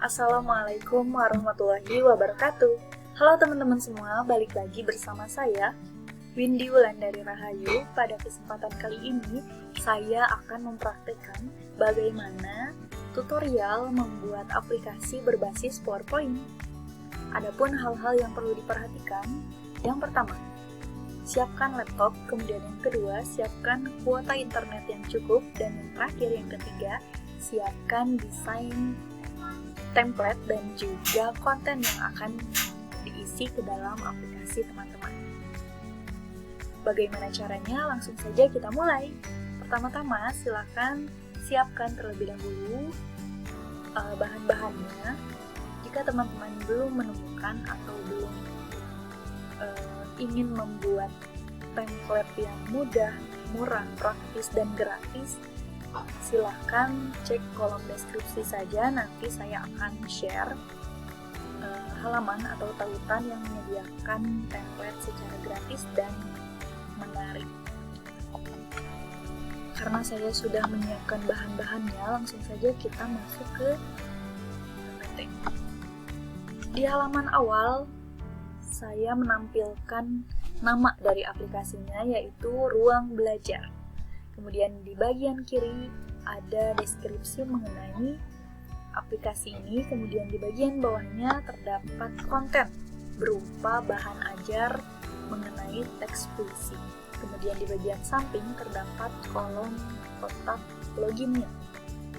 Assalamualaikum warahmatullahi wabarakatuh. Halo teman-teman semua, balik lagi bersama saya, Windy Wulandari Rahayu. Pada kesempatan kali ini, saya akan mempraktikkan bagaimana tutorial membuat aplikasi berbasis PowerPoint. Adapun hal-hal yang perlu diperhatikan, yang pertama, siapkan laptop, kemudian yang kedua, siapkan kuota internet yang cukup, dan yang terakhir, yang ketiga, siapkan desain template dan juga konten yang akan diisi ke dalam aplikasi teman-teman. Bagaimana caranya? Langsung saja kita mulai. Pertama-tama, silakan siapkan terlebih dahulu bahan-bahannya. Jika teman-teman belum menemukan atau belum ingin membuat template yang mudah, murah, praktis, dan gratis, silahkan cek kolom deskripsi saja. Nanti saya akan share halaman atau tautan yang menyediakan template secara gratis dan menarik. Karena saya sudah menyiapkan bahan-bahannya, langsung saja kita masuk ke PPT. Di halaman awal, saya menampilkan nama dari aplikasinya, yaitu Ruang Belajar. Kemudian di bagian kiri ada deskripsi mengenai aplikasi ini. Kemudian di bagian bawahnya terdapat konten berupa bahan ajar mengenai teks puisi. Kemudian di bagian samping terdapat kolom kotak loginnya.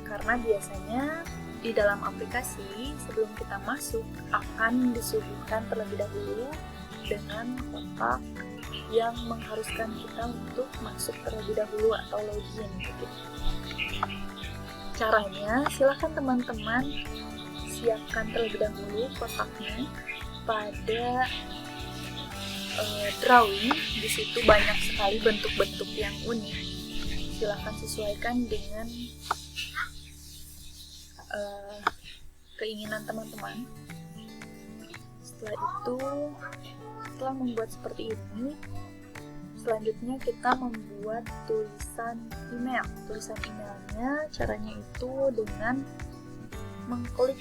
Karena biasanya di dalam aplikasi sebelum kita masuk akan disuguhkan terlebih dahulu dengan kotak yang mengharuskan kita untuk masuk terlebih dahulu atau login gitu. Caranya, silakan teman-teman siapkan terlebih dahulu kotaknya pada drawing. Di situ banyak sekali bentuk-bentuk yang unik. Silakan sesuaikan dengan keinginan teman-teman. Setelah membuat seperti ini, selanjutnya kita membuat tulisan email. Tulisan emailnya caranya itu dengan mengklik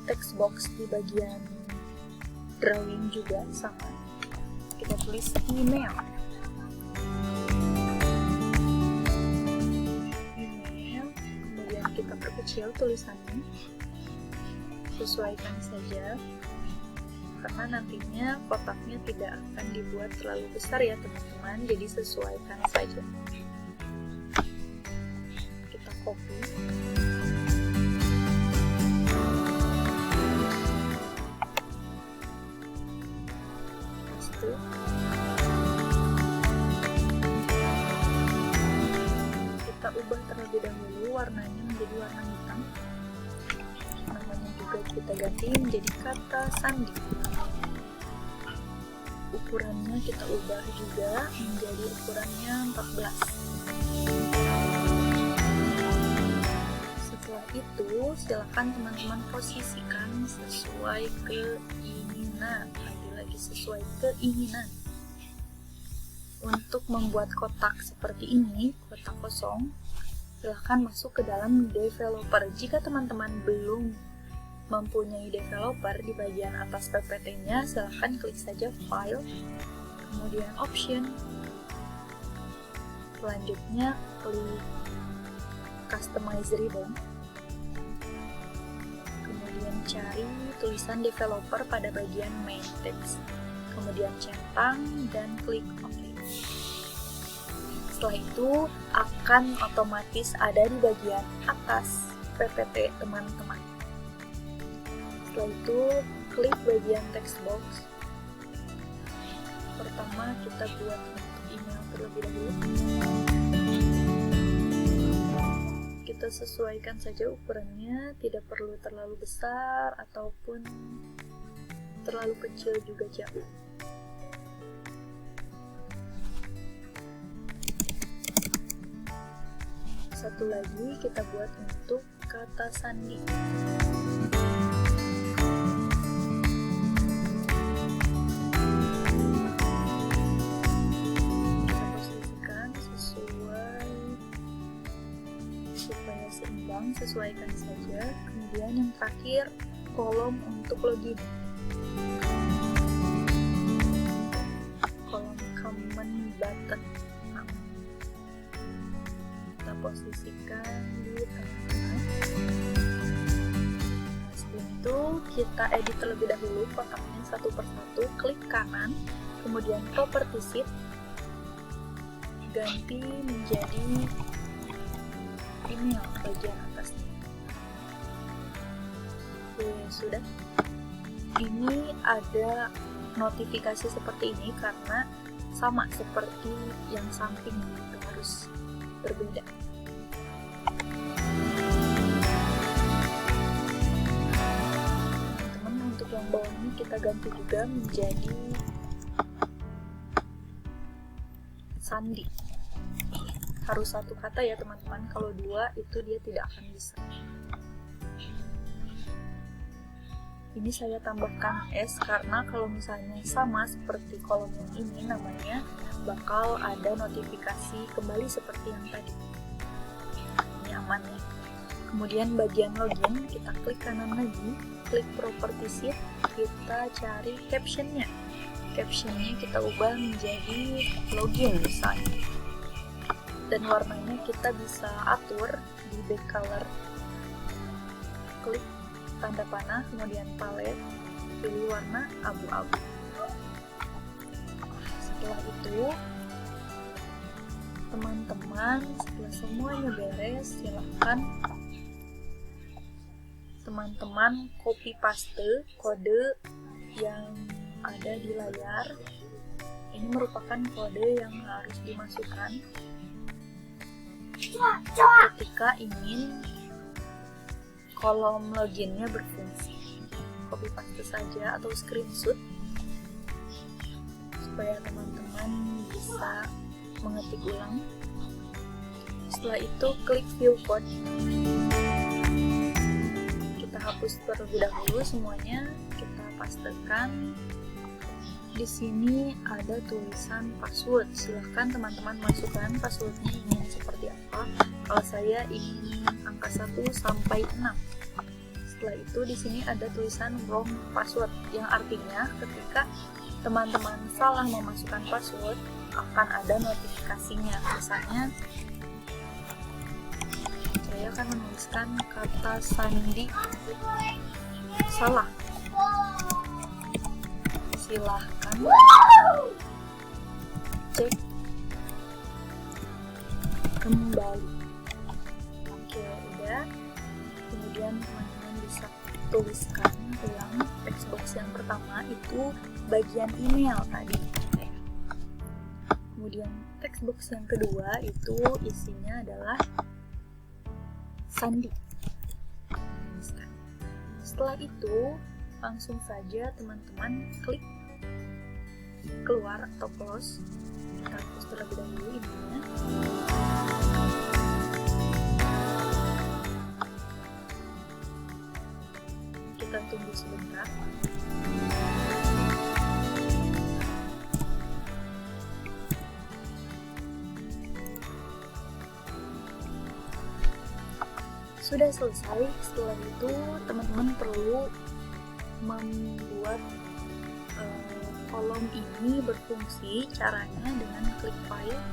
text box di bagian drawing juga sama. Kita tulis email. Kemudian kita perkecil tulisannya. Sesuaikan saja. Karena nantinya kotaknya tidak akan dibuat terlalu besar ya teman-teman, jadi sesuaikan saja. Kita copy. Paste. Kita ubah terlebih dahulu warnanya menjadi warna hitam. Namanya juga kita ganti menjadi kata sandi. Ukurannya kita ubah juga menjadi ukurannya 14. Setelah itu, silakan teman-teman posisikan sesuai keinginan. Lagi-lagi sesuai keinginan. Untuk membuat kotak seperti ini, kotak kosong, silakan masuk ke dalam developer. Jika teman-teman belum mempunyai developer, di bagian atas PPT-nya silahkan klik saja File, kemudian Option, selanjutnya klik Customize Ribbon, kemudian cari tulisan developer pada bagian Main Text, kemudian centang dan klik OK. Setelah itu akan otomatis ada di bagian atas PPT teman-teman. Setelah itu, klik bagian text box. Pertama, kita buat untuk email terlebih dahulu. Kita sesuaikan saja ukurannya, tidak perlu terlalu besar ataupun terlalu kecil juga jangan. Satu lagi kita buat untuk kata sandi. Sesuaikan saja. Kemudian yang terakhir kolom untuk login. Kolom common button. Kita posisikan di tengah. Sebelum itu kita edit terlebih dahulu kotaknya satu persatu. Klik kanan, kemudian property sheet, ganti menjadi email bagian atasnya. Oke, sudah. Ini ada notifikasi seperti ini karena sama seperti yang samping, itu harus berbeda. Teman-teman, untuk yang bawah ini kita ganti juga menjadi sandi. Harus satu kata ya teman-teman, kalau dua itu dia tidak akan bisa. Ini saya tambahkan S karena kalau misalnya sama seperti kolom yang ini namanya, bakal ada notifikasi kembali seperti yang tadi. Ini aman ya. Kemudian bagian login, kita klik kanan lagi, klik property sheet, kita cari captionnya. Captionnya kita ubah menjadi login misalnya. Dan warnanya kita bisa atur di back color. Klik tanda panah, kemudian palet, pilih warna abu-abu. Setelah itu, teman-teman, setelah semuanya beres, silahkan teman-teman copy paste kode yang ada di layar. Ini merupakan kode yang harus dimasukkan ketika ingin kolom loginnya berfungsi. Copy paste saja atau screenshot supaya teman-teman bisa mengetik ulang. Setelah itu klik view code. Kita hapus terlebih dahulu semuanya, kita pastekan. Di sini ada tulisan password. Silahkan teman-teman masukkan passwordnya ingin seperti apa. Kalau saya ingin angka 1 sampai 6. Setelah itu di sini ada tulisan wrong password, yang artinya ketika teman-teman salah memasukkan password akan ada notifikasinya. Misalnya saya akan menuliskan kata sandi salah. Silahkan cek kembali. Oke, udah. Kemudian teman-teman bisa tuliskan ulang text box yang pertama itu bagian email tadi. Kemudian text box yang kedua itu isinya adalah sandi. Setelah itu langsung saja teman-teman klik keluar atau close. Kita hapus terlebih dahulu ininya. Kita tunggu sebentar. Sudah selesai. Setelah itu teman-teman perlu membuat kolom ini berfungsi. Caranya dengan klik file,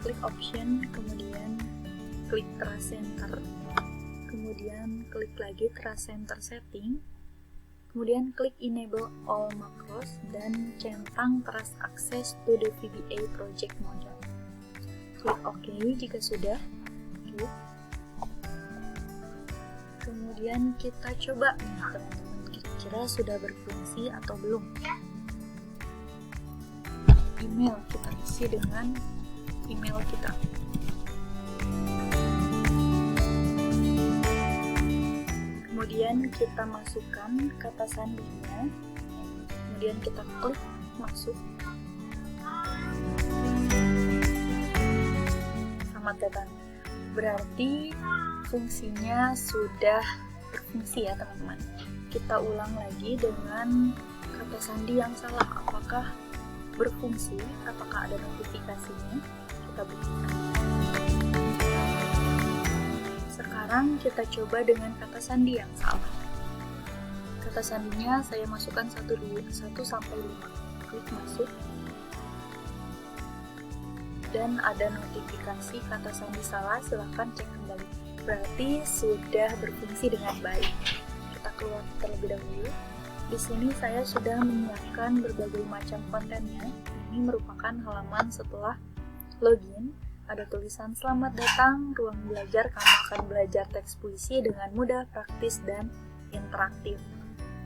klik option, kemudian klik trace center, kemudian klik lagi trace center setting, kemudian klik enable all macros dan centang trace access to the VBA project model. Klik OK jika sudah. Kemudian kita coba nih teman-teman, kira-kira sudah berfungsi atau belum. Email kita isi dengan email kita. Kemudian kita masukkan kata sandinya. Kemudian kita klik masuk. Selamat datang. Berarti fungsinya sudah berfungsi ya teman-teman. Kita ulang lagi dengan kata sandi yang salah. Apakah berfungsi? Apakah ada notifikasinya? Kita buktikan. Sekarang kita coba dengan kata sandi yang salah. Kata sandinya saya masukkan 1 sampai 5. Klik masuk. Dan ada notifikasi kata sandi salah, silahkan cek kembali. Berarti sudah berfungsi dengan baik. Kita keluar terlebih dahulu. Di sini saya sudah menyiapkan berbagai macam kontennya. Ini merupakan halaman setelah login. Ada tulisan selamat datang ruang belajar, kamu akan belajar teks puisi dengan mudah, praktis, dan interaktif.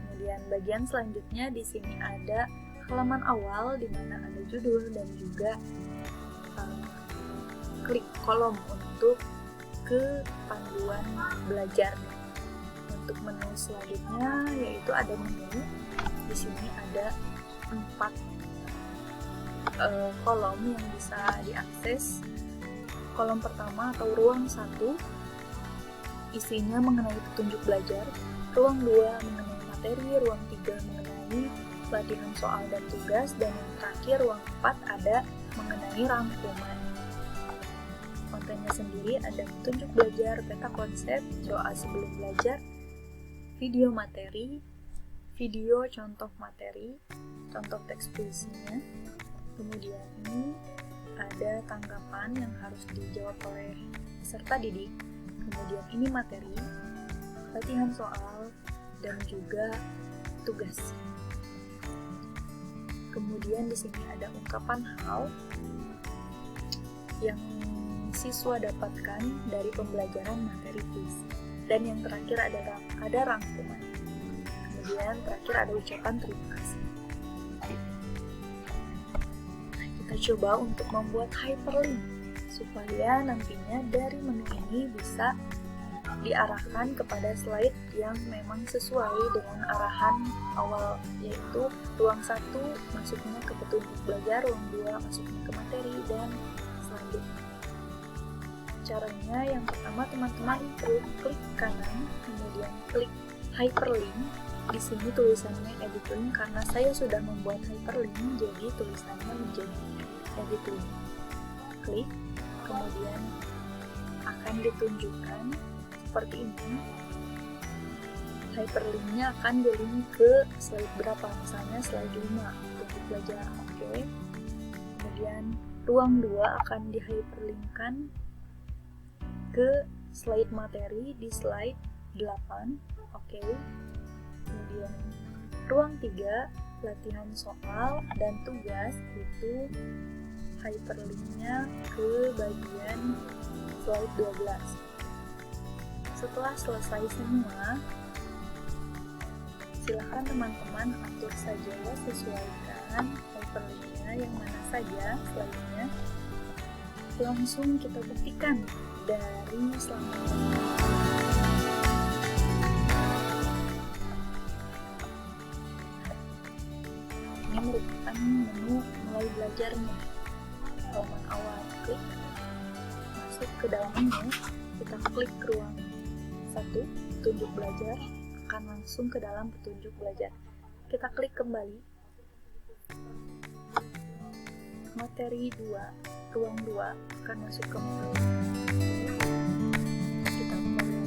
Kemudian bagian selanjutnya di sini ada halaman awal di mana ada judul dan juga klik kolom untuk ke panduan belajar. Untuk menu selanjutnya yaitu ada menu. Di sini ada 4 kolom yang bisa diakses. Kolom pertama atau ruang 1 isinya mengenai petunjuk belajar, ruang 2 mengenai materi, ruang 3 mengenai latihan soal dan tugas, dan yang terakhir ruang 4 ada mengenai rangkuman. Kontennya sendiri ada petunjuk belajar, peta konsep, doa sebelum belajar, video materi, video contoh materi, contoh teks puisinya. Kemudian ini ada tanggapan yang harus dijawab oleh peserta didik. Kemudian ini materi, latihan soal, dan juga tugas. Kemudian di sini ada ungkapan hal yang siswa dapatkan dari pembelajaran materi puisi. Dan yang terakhir ada rangkuman. Kemudian terakhir ada ucapan terima kasih. Kita coba untuk membuat hyperlink supaya nantinya dari menu ini bisa diarahkan kepada slide yang memang sesuai dengan arahan awal, yaitu ruang 1 masuknya ke petunjuk belajar, ruang 2 masuknya ke materi, dan selanjutnya. Caranya yang pertama teman-teman klik kanan, kemudian klik hyperlink. Di sini tulisannya edit link, karena saya sudah membuat hyperlink, jadi tulisannya menjadi edit link. Klik, kemudian akan ditunjukkan seperti ini. Hyperlinknya akan di-link ke slide berapa, misalnya slide 5 untuk belajar. Oke. Kemudian ruang 2 akan di-hyperlinkkan ke slide materi di slide 8. Oke. Kemudian ruang 3 latihan soal dan tugas itu hyperlinknya ke bagian slide 12. Setelah selesai semua, silakan teman-teman atur saja, sesuaikan hyperlinknya yang mana saja slide-nya. Langsung kita buktikan dari selanjutnya. Ini merupakan menu mulai belajarnya. Halaman awal, klik masuk ke dalam menu, kita klik ruang 1 petunjuk belajar, akan langsung ke dalam petunjuk belajar. Kita klik kembali materi 2, ruang 2 akan masuk ke materi. Kita kembali.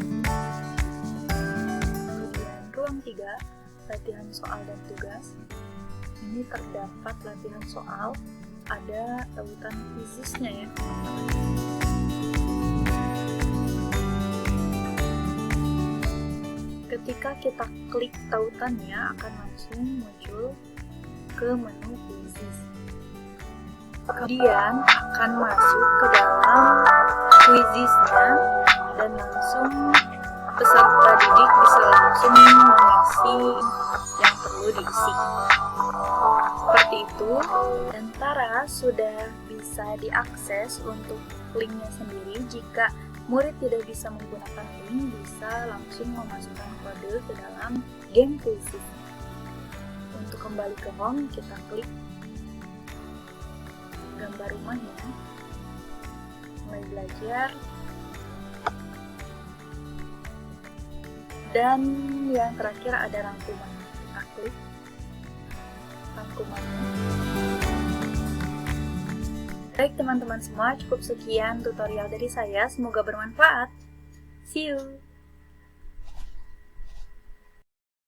Kemudian ruang 3 latihan soal dan tugas. Ini terdapat latihan soal, ada tautan fisiknya ya. Ketika kita klik tautannya akan langsung muncul ke menu quizzes. Kemudian akan masuk ke dalam quizzesnya dan langsung peserta didik bisa langsung mengisi yang perlu diisi. Seperti itu, Antara sudah bisa diakses untuk linknya sendiri. Jika murid tidak bisa menggunakan link, bisa langsung memasukkan kode ke dalam game puisi. Untuk kembali ke home, kita klik gambar rumahnya, mulai belajar, dan yang terakhir ada rangkuman. Kita klik rangkumannya. Baik teman-teman semua, cukup sekian tutorial dari saya, semoga bermanfaat. See you!